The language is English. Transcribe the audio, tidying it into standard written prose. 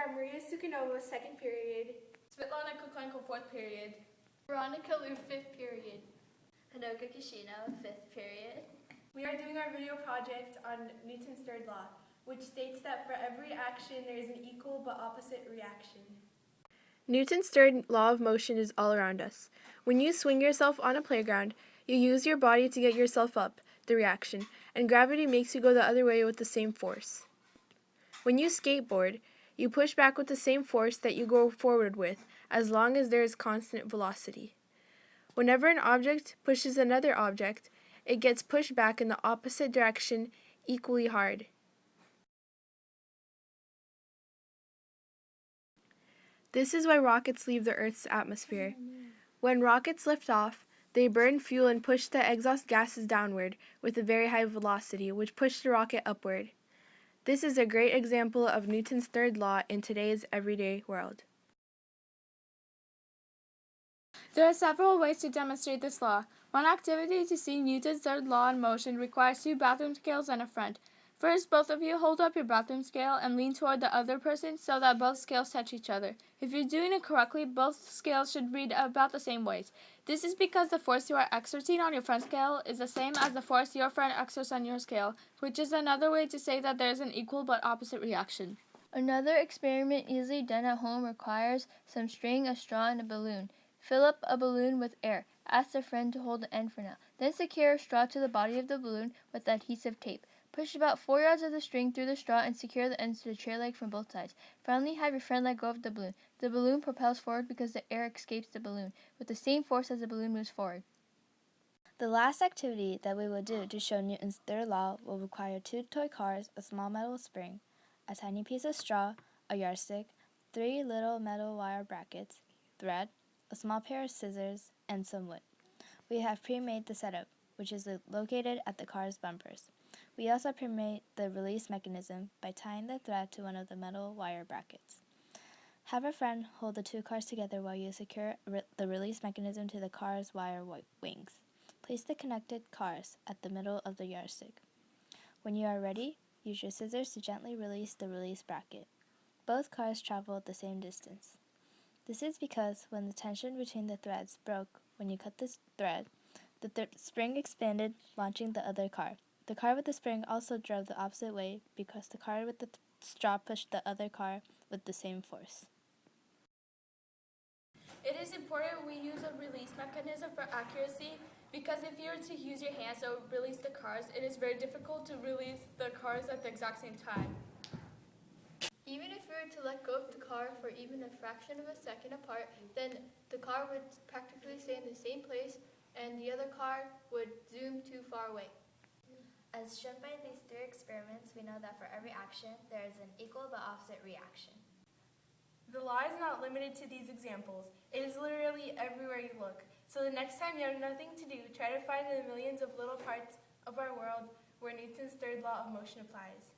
are Maria Sukhanova, second period. Svitlana Kuklenko, fourth period. Veronica Luu, fifth period. Honoka Kishino, fifth period. We are doing our video project on Newton's third law, which states that for every action there is an equal but opposite reaction. Newton's third law of motion is all around us. When you swing yourself on a playground, you use your body to get yourself up, the reaction, and gravity makes you go the other way with the same force. When you skateboard, you push back with the same force that you go forward with, as long as there is constant velocity. Whenever an object pushes another object, it gets pushed back in the opposite direction equally hard. This is why rockets leave the Earth's atmosphere. When rockets lift off, they burn fuel and push the exhaust gases downward with a very high velocity, which pushes the rocket upward. This is a great example of Newton's third law in today's everyday world. There are several ways to demonstrate this law. One activity to see Newton's third law in motion requires two bathroom scales and a friend. First, both of you hold up your bathroom scale and lean toward the other person so that both scales touch each other. If you're doing it correctly, both scales should read about the same weight. This is because the force you are exerting on your friend scale is the same as the force your friend exerts on your scale, which is another way to say that there is an equal but opposite reaction. Another experiment easily done at home requires some string, a straw, and a balloon. Fill up a balloon with air. Ask a friend to hold the end for now. Then secure a straw to the body of the balloon with adhesive tape. Push about 4 yards of the string through the straw and secure the ends to the chair leg from both sides. Finally, have your friend let go of the balloon. The balloon propels forward because the air escapes the balloon, with the same force as the balloon moves forward. The last activity that we will do to show Newton's third law will require 2 toy cars, a small metal spring, a tiny piece of straw, a yardstick, 3 little metal wire brackets, thread, a small pair of scissors, and some wood. We have pre-made the setup, which is located at the car's bumpers. We also pre-made the release mechanism by tying the thread to one of the metal wire brackets. Have a friend hold the 2 cars together while you secure the release mechanism to the car's wire wings. Place the connected cars at the middle of the yardstick. When you are ready, use your scissors to gently release the release bracket. Both cars travel the same distance. This is because when the tension between the threads broke when you cut this thread, the spring expanded, launching the other car. The car with the spring also drove the opposite way because the car with the straw pushed the other car with the same force. It is important we use a release mechanism for accuracy because if you were to use your hands to release the cars, it is very difficult to release the cars at the exact same time. Even if you were to let go of the car for even a fraction of a second apart, then the car would practically stay in the same place and the other car would zoom too far away. As shown by these 3 experiments, we know that for every action, there is an equal but opposite reaction. The law is not limited to these examples. It is literally everywhere you look. So the next time you have nothing to do, try to find the millions of little parts of our world where Newton's third law of motion applies.